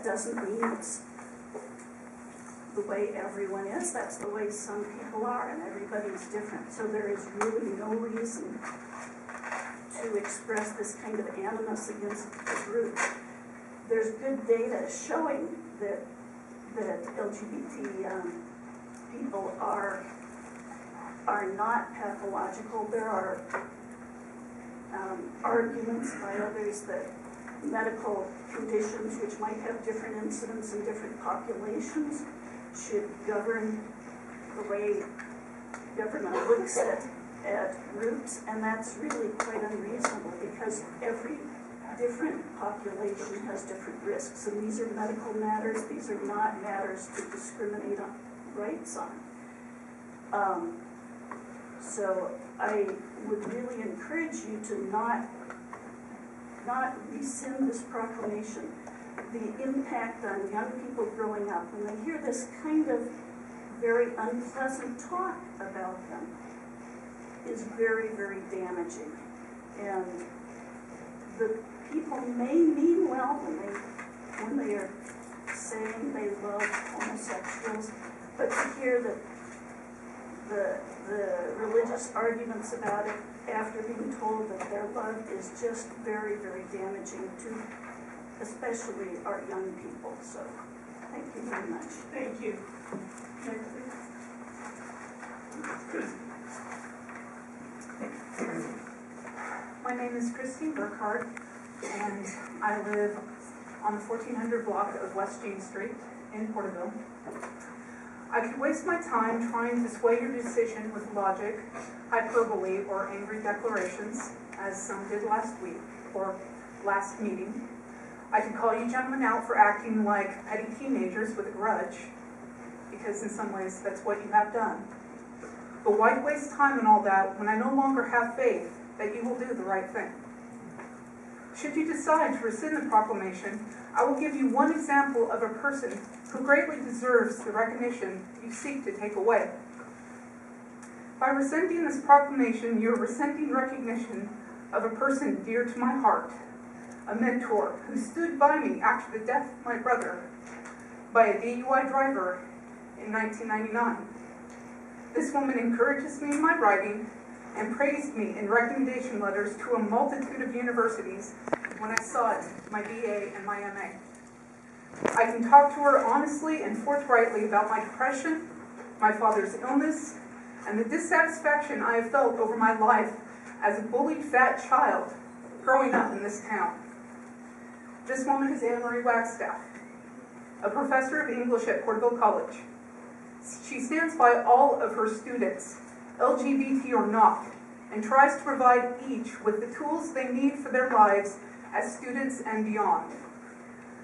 doesn't mean it's the way everyone is. That's the way some people are, and everybody's different. So there is really no reason to express this kind of animus against the group. There's good data showing that LGBT people are not pathological. There are arguments by others that medical conditions, which might have different incidence in different populations, should govern the way government looks at groups, and that's really quite unreasonable because every different population has different risks, and these are medical matters. These are not matters to discriminate on rights on. So I would really encourage you to not rescind this proclamation. The impact on young people growing up when they hear this kind of very unpleasant talk about them is very, very damaging. And the people may mean well when they are saying they love homosexuals, but to hear that the religious arguments about it after being told that they're loved is just very, very damaging to especially our young people. So thank you very much. Thank you. Next, please. My name is Christine Burkhardt, and I live on the 1400 block of West James Street in Porterville. I could waste my time trying to sway your decision with logic, hyperbole, or angry declarations, as some did last week or last meeting. I could call you gentlemen out for acting like petty teenagers with a grudge, because in some ways that's what you have done. But why waste time on all that when I no longer have faith that you will do the right thing? Should you decide to rescind the proclamation, I will give you one example of a person who greatly deserves the recognition you seek to take away. By rescinding this proclamation, you are rescinding recognition of a person dear to my heart, a mentor who stood by me after the death of my brother by a DUI driver in 1999. This woman encourages me in my writing and praised me in recommendation letters to a multitude of universities when I sought my BA and my MA. I can talk to her honestly and forthrightly about my depression, my father's illness, and the dissatisfaction I have felt over my life as a bullied fat child growing up in this town. This woman is Anna Marie Wagstaff, a professor of English at Porterville College. She stands by all of her students, LGBT or not, and tries to provide each with the tools they need for their lives as students and beyond.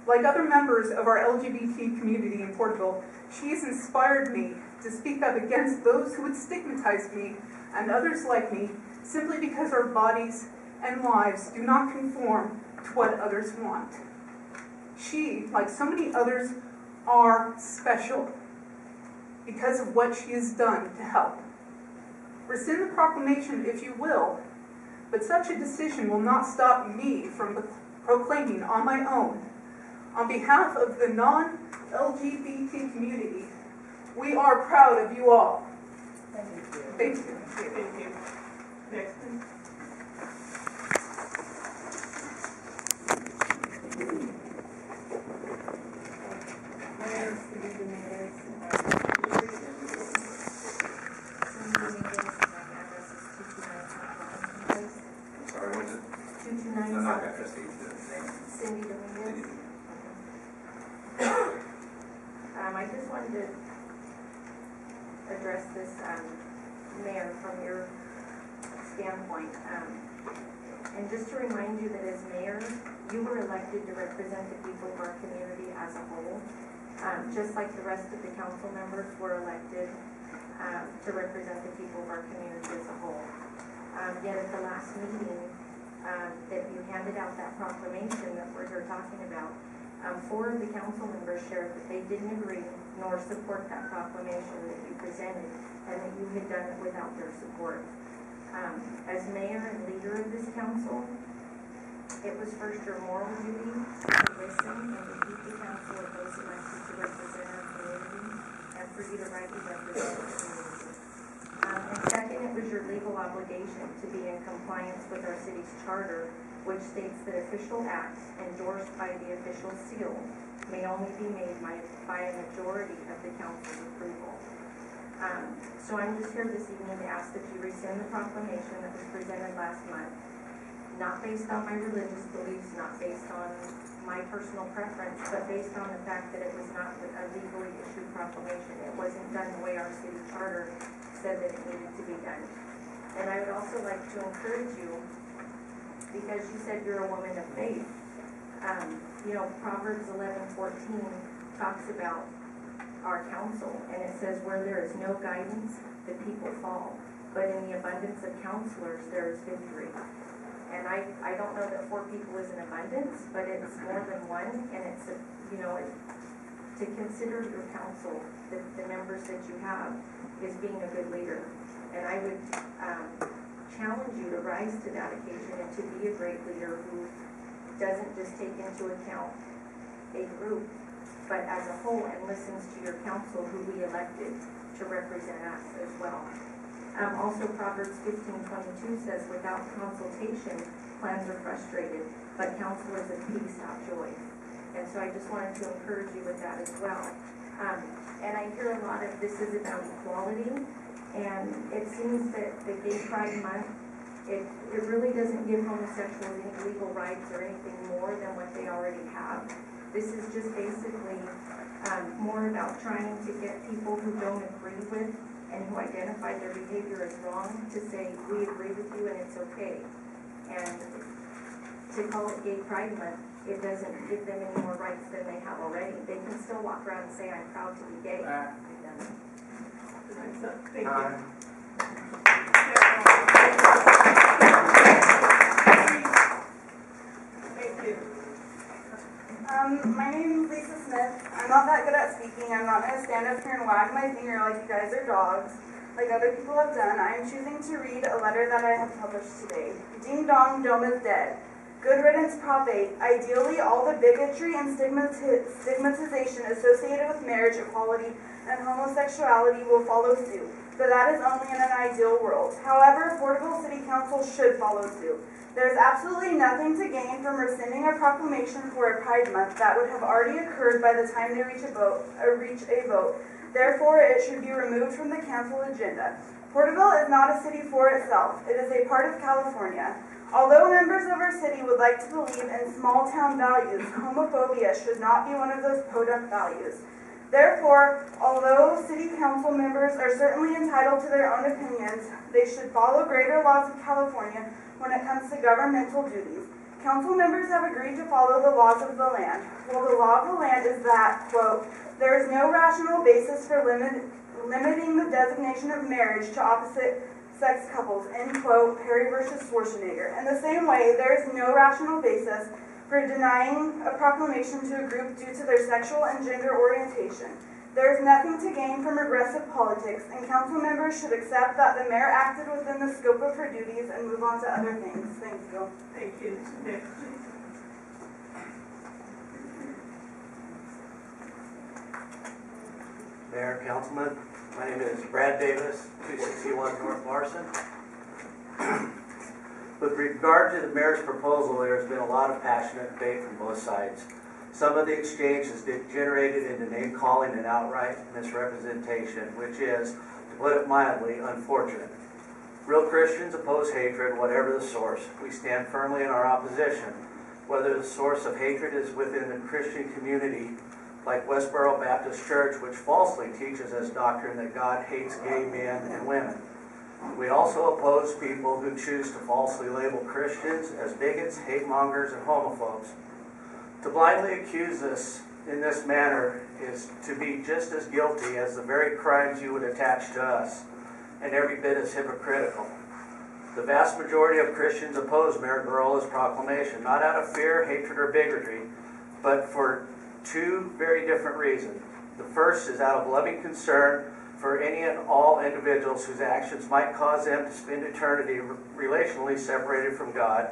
Like other members of our LGBT community in Porterville, she has inspired me to speak up against those who would stigmatize me and others like me simply because our bodies and lives do not conform to what others want. She, like so many others, are special because of what she has done to help. Rescind the proclamation if you will, but such a decision will not stop me from proclaiming on my own. On behalf of the non-LGBT community, we are proud of you all. Thank you. Thank you. Thank you. Next, please. I just wanted to address this, Mayor, from your standpoint. And just to remind you that as mayor, you were elected to represent the people of our community as a whole, just like the rest of the council members were elected to represent the people of our community as a whole. Yet at the last meeting that you handed out that proclamation that we're here talking about, 4 of the council members shared that they didn't agree nor support that proclamation that you presented, and that you had done it without their support. As mayor and leader of this council, it was first your moral duty to listen and to keep the council right to represent the community. And second, it was your legal obligation to be in compliance with our city's charter, which states that official acts endorsed by the official seal may only be made by a majority of the council's approval. So I'm just here this evening to ask that you rescind the proclamation that was presented last month, not based on my religious beliefs, not based on my personal preference, but based on the fact that it was not a legally issued proclamation. It wasn't done the way our city charter said that it needed to be done. And I would also like to encourage you, because you said you're a woman of faith, Proverbs 11:14 talks about our counsel, and it says, where there is no guidance, the people fall, but in the abundance of counselors, there is victory. And I don't know that 4 people is an abundance, but it's more than one, and it's, to consider your council, the members that you have, is being a good leader. And I would challenge you to rise to that occasion and to be a great leader who doesn't just take into account a group, but as a whole, and listens to your council who we elected to represent us as well. Also, Proverbs 15:22 says, without consultation, plans are frustrated, but counselors of peace have joy. And so I just wanted to encourage you with that as well. And I hear a lot of this is about equality, and it seems that the Gay Pride Month, it really doesn't give homosexuals any legal rights or anything more than what they already have. This is just basically more about trying to get people who don't agree with and who identify their behavior as wrong to say, we agree with you and it's okay. And to call it Gay Pride Month, it doesn't give them any more rights than they have already. They can still walk around and say, I'm proud to be gay. Thank you. Thank you. My name is Lisa Smith. I'm not that good at speaking. I'm not going to stand up here and wag my finger like you guys are dogs, like other people have done. I am choosing to read a letter that I have published today. Ding dong, Dome is dead. Good riddance, Prop 8. Ideally, all the bigotry and stigmatization associated with marriage equality and homosexuality will follow suit, but that is only in an ideal world. However, Porterville City Council should follow suit. There is absolutely nothing to gain from rescinding a proclamation for a Pride Month that would have already occurred by the time they reach a vote. Therefore, it should be removed from the council agenda. Porterville is not a city for itself. It is a part of California. Although members of our city would like to believe in small town values, homophobia should not be one of those podunk values. Therefore, although city council members are certainly entitled to their own opinions, they should follow greater laws of California when it comes to governmental duties. Council members have agreed to follow the laws of the land. Well, the law of the land is that, quote, there is no rational basis for limiting the designation of marriage to opposite sex couples, end quote, Perry versus Schwarzenegger. In the same way, there is no rational basis for denying a proclamation to a group due to their sexual and gender orientation. There is nothing to gain from regressive politics, and council members should accept that the mayor acted within the scope of her duties and move on to other things. Thank you. Thank you. Next, please. Mayor, Councilman, my name is Brad Davis, 261 North Larson. With regard to the mayor's proposal, there's been a lot of passionate debate from both sides. Some of the exchange has degenerated into name-calling and outright misrepresentation, which is, to put it mildly, unfortunate. Real Christians oppose hatred, whatever the source. We stand firmly in our opposition, whether the source of hatred is within the Christian community, like Westboro Baptist Church, which falsely teaches as doctrine that God hates gay men and women. We also oppose people who choose to falsely label Christians as bigots, hate mongers, and homophobes. To blindly accuse us in this manner is to be just as guilty as the very crimes you would attach to us, and every bit as hypocritical. The vast majority of Christians oppose Mayor Garola's proclamation, not out of fear, hatred, or bigotry, but for 2 very different reasons. The first is out of loving concern for any and all individuals whose actions might cause them to spend eternity relationally separated from God.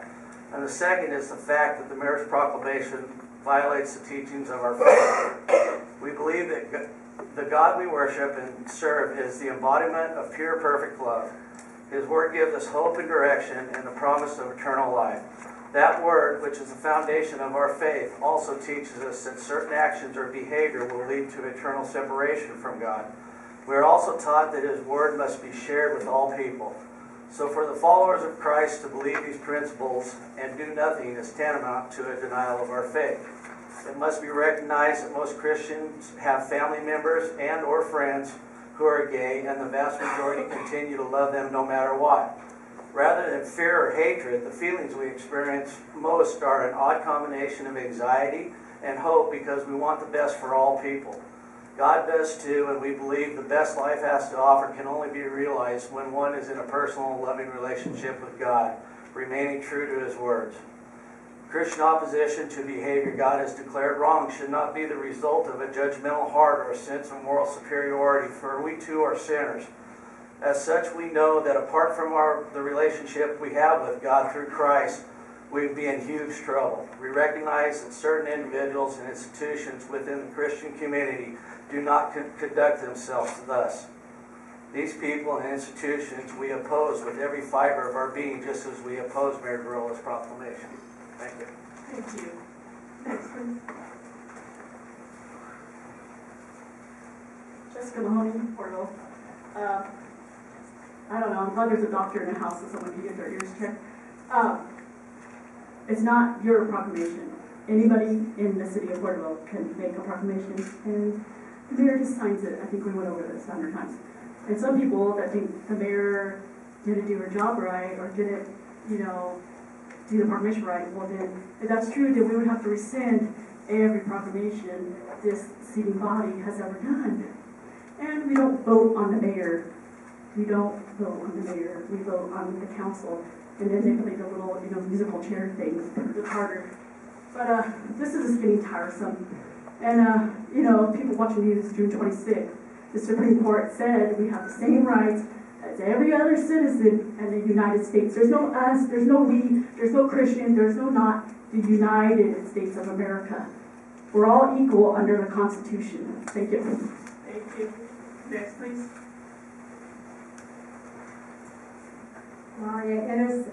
And the second is the fact that the mayor's proclamation violates the teachings of our faith. We believe that the God we worship and serve is the embodiment of pure, perfect love. His word gives us hope and direction and the promise of eternal life. That word, which is the foundation of our faith, also teaches us that certain actions or behavior will lead to eternal separation from God. We are also taught that His word must be shared with all people. So for the followers of Christ to believe these principles and do nothing is tantamount to a denial of our faith. It must be recognized that most Christians have family members and or friends who are gay, and the vast majority continue to love them no matter what. Rather than fear or hatred, the feelings we experience most are an odd combination of anxiety and hope because we want the best for all people. God does too, and we believe the best life has to offer can only be realized when one is in a personal, loving relationship with God, remaining true to His words. Christian opposition to behavior God has declared wrong should not be the result of a judgmental heart or a sense of moral superiority, for we too are sinners. As such, we know that apart from the relationship we have with God through Christ, we'd be in huge trouble. We recognize that certain individuals and institutions within the Christian community do not conduct themselves thus. These people and institutions we oppose with every fiber of our being, just as we oppose Mayor Gorilla's proclamation. Thank you. Thank you. Next, please. Jessica Mahoney, Portal. I don't know, I'm glad there's a doctor in the house so someone can get their ears checked. It's not your proclamation. Anybody in the city of Porterville can make a proclamation, and the mayor just signs it. I think we went over this 100 times. And some people that think the mayor didn't do her job right, or didn't, do the proclamation right, well then, if that's true, then we would have to rescind every proclamation this seating body has ever done. And we don't vote on the mayor. We don't vote on the mayor. We vote on the council. And then they play the little, musical chair things. It's harder. But this is just getting tiresome. And, people watching news June 26th, the Supreme Court said we have the same rights as every other citizen in the United States. There's no us, there's no we, there's no Christian, there's no not, the United States of America. We're all equal under the Constitution. Thank you. Thank you. Next, please. Maria Ennis,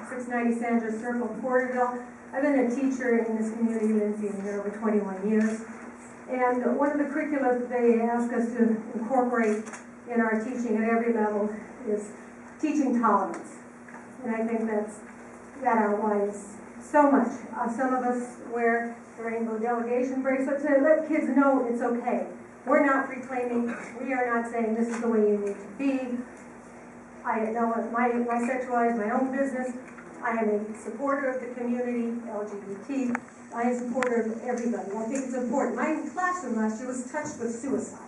690 Sandra Circle, Porterville. I've been a teacher in this community, Lindsay, for over 21 years. And one of the curricula they ask us to incorporate in our teaching at every level is teaching tolerance. And I think that outweighs so much. Some of us wear the rainbow delegation bracelet to let kids know it's okay. We're not reclaiming, we are not saying this is the way you need to be. I know my sexuality is my own business. I am a supporter of the community, LGBT. I am a supporter of everybody. I think it's important. My classroom last year was touched with suicide.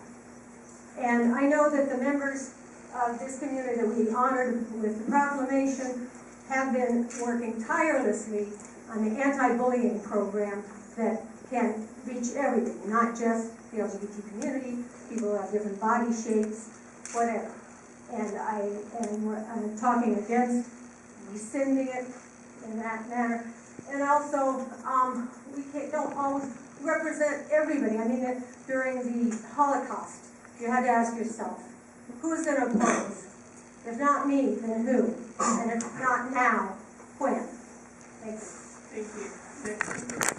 And I know that the members of this community that we honored with the proclamation have been working tirelessly on the anti-bullying program that can reach everybody, not just the LGBT community, people who have different body shapes, whatever. And I'm talking against rescinding it in that manner. And also, we don't always represent everybody. I mean, during the Holocaust, you had to ask yourself, who's going to oppose? If not me, then who? And if not now, when? Thanks. Thank you. Next.